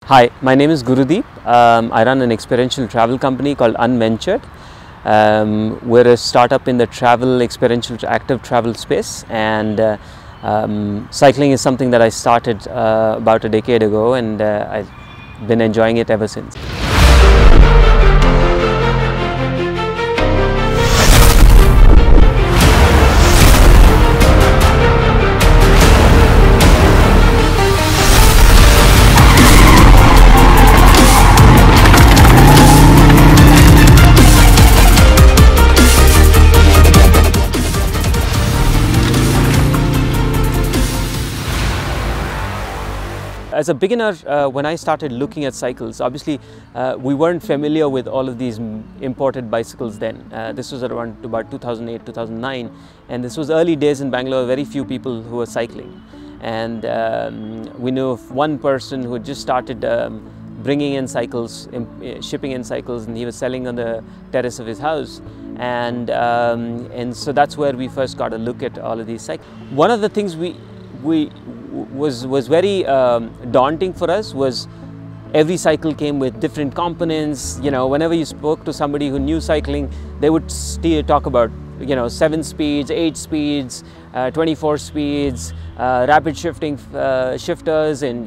Hi, my name is Gurudeep. I run an experiential travel company called Unventured. We're a startup in the experiential active travel space, and cycling is something that I started about a decade ago, and I've been enjoying it ever since. As a beginner, when I started looking at cycles, obviously we weren't familiar with all of these imported bicycles then. This was around about 2008, 2009, and this was early days in Bangalore, very few people who were cycling. And we knew of one person who had just started bringing in cycles, shipping in cycles, and he was selling on the terrace of his house. And so that's where we first got a look at all of these cycles. One of the things was very daunting for us was every cycle came with different components. You know, whenever you spoke to somebody who knew cycling, they would talk about 7 speeds, 8 speeds, 24 speeds, rapid shifting shifters, and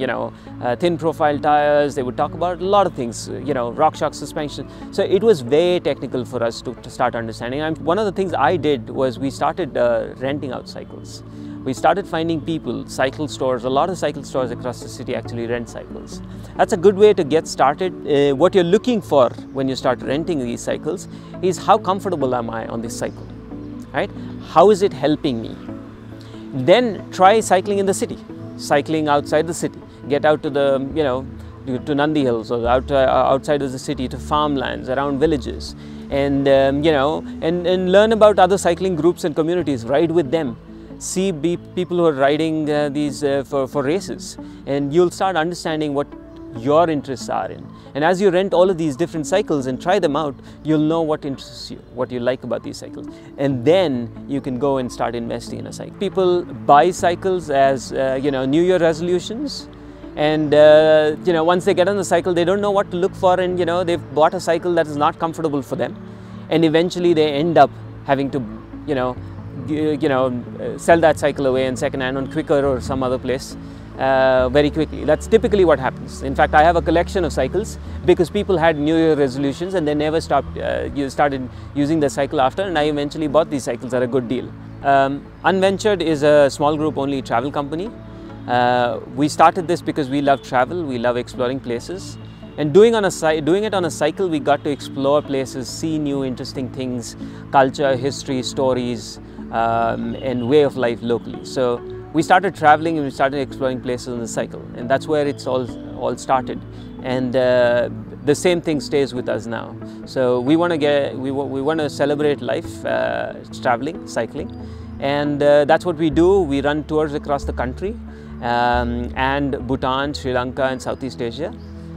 thin profile tires. They would talk about a lot of things, rock shock suspension. So it was very technical for us to start understanding. And one of the things I did was we started renting out cycles. We started finding people, cycle stores, a lot of cycle stores across the city actually rent cycles. That's a good way to get started. What you're looking for when you start renting these cycles is how comfortable am I on this cycle, right? How is it helping me? Then try cycling in the city, cycling outside the city. Get out to the, to Nandi Hills or outside of the city to farmlands, around villages, and, and learn about other cycling groups and communities, ride with them. See people who are riding these for races, and you'll start understanding what your interests are in. And as you rent all of these different cycles and try them out, you'll know what interests you, what you like about these cycles. And then you can go and start investing in a cycle. People buy cycles as New Year resolutions, and once they get on the cycle, they don't know what to look for, and they've bought a cycle that is not comfortable for them, and eventually they end up having to sell that cycle away in second hand on Quicker or some other place very quickly. That's typically what happens. In fact, I have a collection of cycles because people had New Year resolutions and they never stopped. Started using the cycle after, and I eventually bought these cycles at a good deal. Unventured is a small group only travel company. We started this because we love travel, we love exploring places. And doing it on a cycle, we got to explore places, see new interesting things, culture, history, stories, and way of life locally. So we started traveling and we started exploring places on the cycle, and that's where it's all started. And the same thing stays with us now. So we want to celebrate life, traveling, cycling, and that's what we do. We run tours across the country, and Bhutan, Sri Lanka, and Southeast Asia.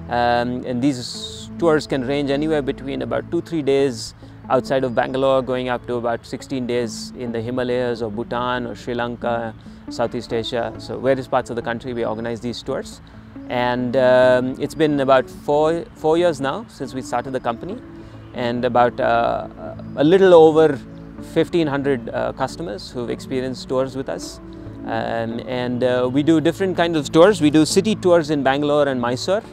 And these tours can range anywhere between about 2-3 days outside of Bangalore, going up to about 16 days in the Himalayas or Bhutan or Sri Lanka, Southeast Asia. So various parts of the country we organize these tours. And it's been about four years now since we started the company, and about a little over 1,500 customers who've experienced tours with us. We do different kinds of tours. We do city tours in Bangalore and Mysore.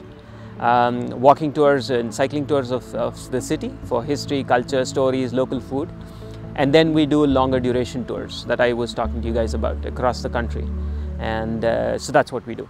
Walking tours and cycling tours of the city for history, culture, stories, local food. And then we do longer duration tours that I was talking to you guys about across the country. And so that's what we do.